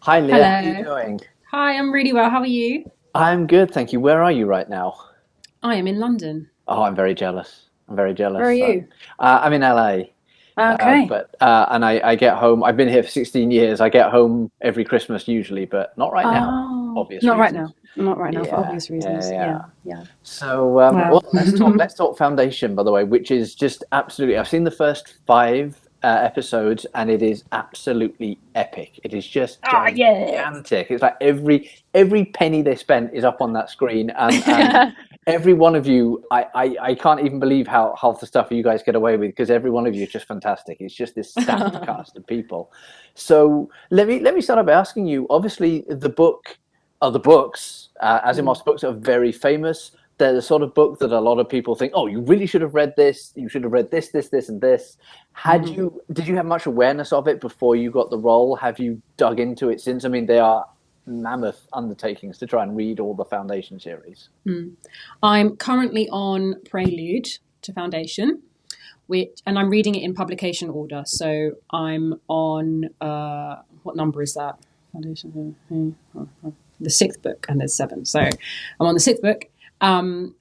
Hi Leah, how are you Hello. doing? Hi, I'm really well. How are you? I'm good, thank you. Where are you right now? I am in London. Oh, I'm very jealous. I'm very Where are jealous. you? I'm in LA, Okay. but and I get home. I've been here for 16 years. I get home every Christmas usually, but not right now, Oh, obvious not right reasons. now. Not right now for Yeah, obvious yeah, reasons. yeah. Yeah, yeah. So, Wow. well, let's talk Foundation, by the way, which is just absolutely. I've seen the first five episodes, and it is absolutely epic. It is just Ah, yeah. gigantic. It's like every penny they spent is up on that screen, and every one of you, I can't even believe how half the stuff you guys get away with because every one of you is just fantastic. It's just this stacked cast of people. So let me start by asking you. Obviously, the book the books, Mm, Asimov's books are very famous. They're the sort of book that a lot of people think, oh, you really should have read this. You should have read this, and this. mhm. Did you have much awareness of it before you got the role? Have you dug into it since? I mean, they are mammoth undertakings to try and read all the Foundation series. Mm. I'm currently on Prelude to Foundation, and I'm reading it in publication order. So I'm on what number is that? Foundation. The sixth book, and there's seven. So I'm on the sixth book. And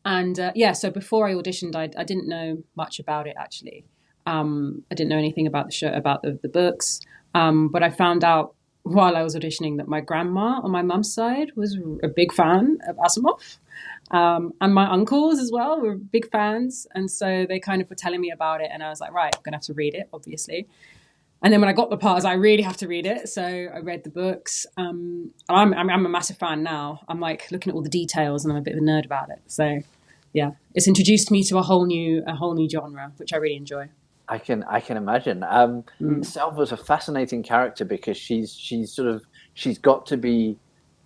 yeah, so before I auditioned, I didn't know much about it actually. I didn't know anything about the show, about the books. But I found out while I was auditioning that my grandma on my mum's side was a big fan of Asimov. And my uncles as well were big fans. And so they kind of were telling me about it. And I was like, right, I'm going to have to read it, obviously. And then when I got the part, I was like, I really have to read it. So I read the books. I'm a massive fan now. I'm like looking at all the details and I'm a bit of a nerd about it. So yeah, it's introduced me to a whole new genre, which I really enjoy. I can imagine. Mm. Salva's a fascinating character because she's got to be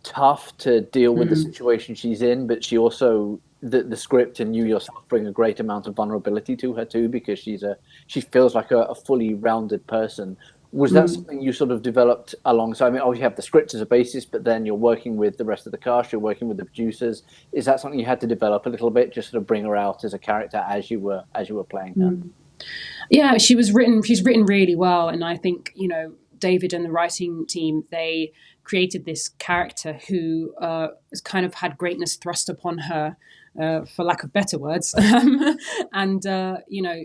tough to deal with the Mm. situation she's in, but she also the script and you yourself bring a great amount of vulnerability to her too because she feels like a fully rounded person. Was that Mm. something you sort of developed alongside? I mean, obviously you have the script as a basis, but then you're working with the rest of the cast, you're working with the producers. Is that something you had to develop a little bit, just sort of bring her out as a character as you were playing her? Mm. Yeah, she was written. She's written really well, and I think David and the writing team, they created this character who has kind of had greatness thrust upon her, for lack of better words, and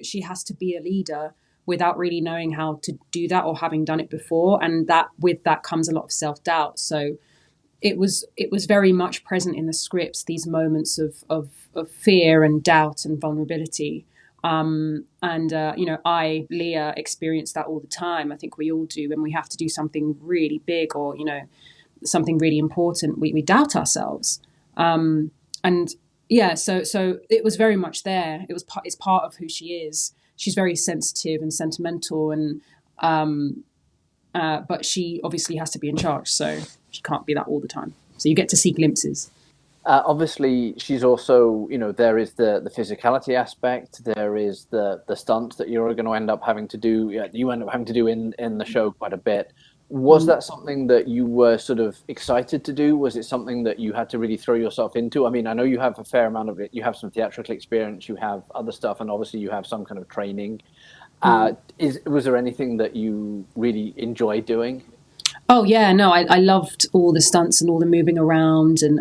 she has to be a leader without really knowing how to do that or having done it before, and that with that comes a lot of self doubt. So it was very much present in the scripts, these moments of fear and doubt and vulnerability. And Leah, experience that all the time. I think we all do when we have to do something really big or something really important. We doubt ourselves, and yeah, so it was very much there. It's part of who she is. She's very sensitive and sentimental, and but she obviously has to be in charge, so she can't be that all the time. So you get to see glimpses. Obviously, she's also, there is the physicality aspect. There is the stunts that you're going to end up having to do. Yeah, you end up having to do in the show quite a bit. Was Mm. that something that you were sort of excited to do? Was it something that you had to really throw yourself into? I mean, I know you have a fair amount of it. You have some theatrical experience. You have other stuff, and obviously you have some kind of training. Mm. Was there anything that you really enjoyed doing? Oh yeah, no, I loved all the stunts and all the moving around and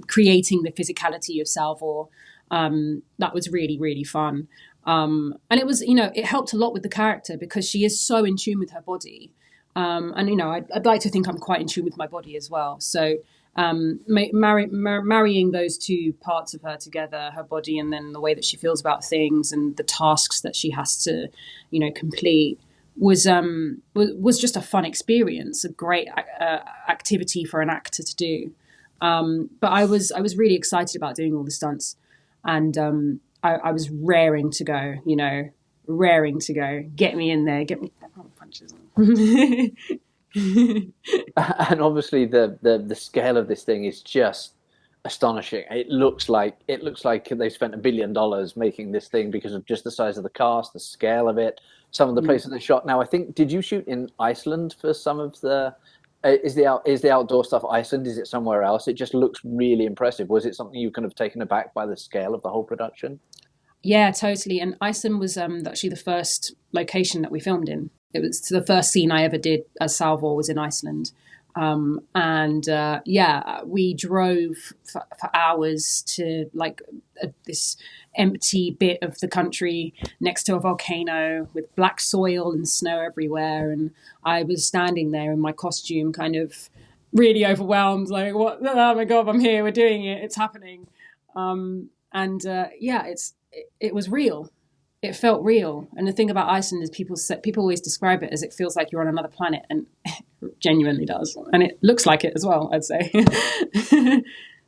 creating the physicality of Salvor. That was really really fun, and it was it helped a lot with the character because she is so in tune with her body, and I'd like to think I'm quite in tune with my body as well. So marrying those two parts of her together, her body and then the way that she feels about things and the tasks that she has to complete was just a fun experience, a great activity for an actor to do. But I was really excited about doing all the stunts, and I was raring to go. Raring to go. Get me in there. Get me punches. And obviously the scale of this thing is just astonishing. It looks like they spent $1 billion making this thing because of just the size of the cast, the scale of it, some of the Mm. places they shot. Now, I think did you shoot in Iceland for some of the? Is the outdoor stuff Iceland? Is it somewhere else? It just looks really impressive. Was it something you kind of taken aback by the scale of the whole production? Yeah, totally. And Iceland was actually the first location that we filmed in. It was the first scene I ever did as Salvor was in Iceland. We drove for hours to like this empty bit of the country next to a volcano with black soil and snow everywhere. And I was standing there in my costume, kind of really overwhelmed, like, what? Oh my God, I'm here, we're doing it, it's happening. It was real. It felt real. And the thing about Iceland is people always describe it as it feels like you're on another planet, and it genuinely does. And it looks like it as well, I'd say.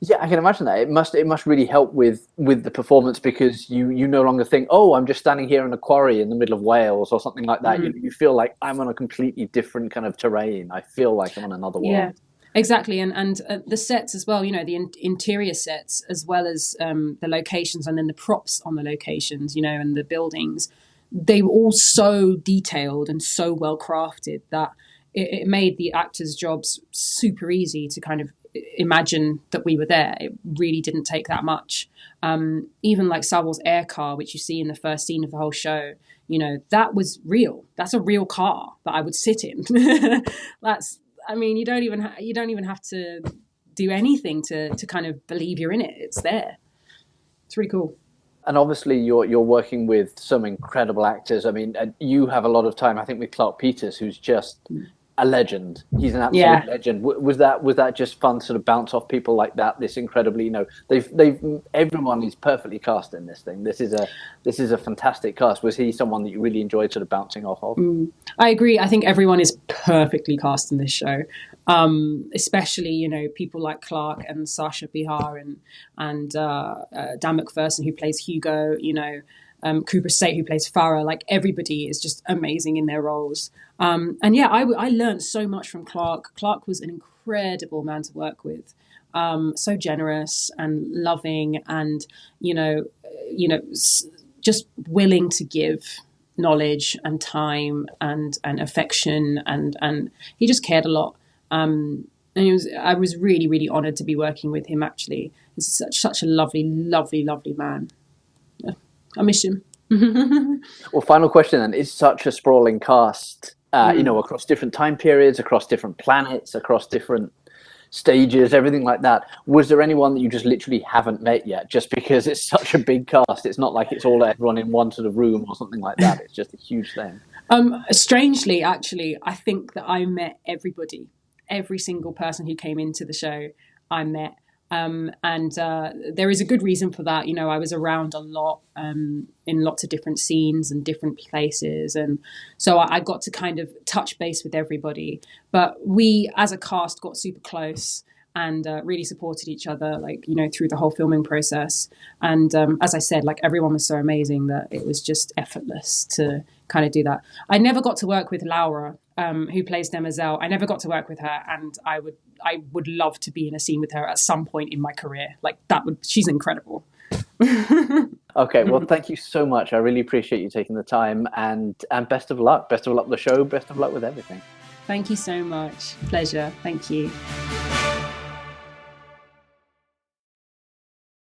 Yeah, I can imagine that. It must really help with the performance, because you no longer think, oh, I'm just standing here in a quarry in the middle of Wales or something like that. You feel like I'm on a completely different kind of terrain. I feel like I'm on another world. Yeah. Exactly, and the sets as well, the interior sets, as well as the locations, and then the props on the locations, and the buildings, they were all so detailed and so well crafted that it made the actors' jobs super easy to kind of imagine that we were there. It really didn't take that much. Even like Salvor's air car, which you see in the first scene of the whole show, that was real. That's a real car that I would sit in. You don't even have to do anything to kind of believe you're in it. It's there. It's really cool. And obviously, you're working with some incredible actors. I mean, you have a lot of time, I think, with Clark Peters, who's just a legend. He's an absolute legend. Was that just fun to sort of bounce off people like that? This incredibly, everyone is perfectly cast in this thing. This is a fantastic cast. Was he someone that you really enjoyed sort of bouncing off of? I agree. I think everyone is perfectly cast in this show. Especially, people like Clark and Sacha Bihar and Dan McPherson, who plays Hugo, Cooper Sate, who plays Farah. Like, everybody is just amazing in their roles. I learned so much from Clark. Clark was an incredible man to work with. So generous and loving, and just willing to give knowledge and time and affection, and he just cared a lot. And I was really, really honoured to be working with him. Actually, he's such a lovely, lovely, lovely man. Yeah, I miss him. Well, final question then. It's such a sprawling cast, across different time periods, across different planets, across different stages, everything like that. Was there anyone that you just literally haven't met yet, just because it's such a big cast? It's not like it's all everyone in one sort of room or something like that. It's just a huge thing. Strangely, actually, I think that I met everybody. Every single person who came into the show, I met. There is a good reason for that. I was around a lot in lots of different scenes and different places. And so I got to kind of touch base with everybody. But we, as a cast, got super close and really supported each other, through the whole filming process. And as I said, everyone was so amazing that it was just effortless to kind of do that. I never got to work with Laura, who plays Demoiselle. I never got to work with her, and I would love to be in a scene with her at some point in my career. She's incredible. Okay, well, thank you so much. I really appreciate you taking the time, and best of luck. Best of luck with the show. Best of luck with everything. Thank you so much. Pleasure. Thank you.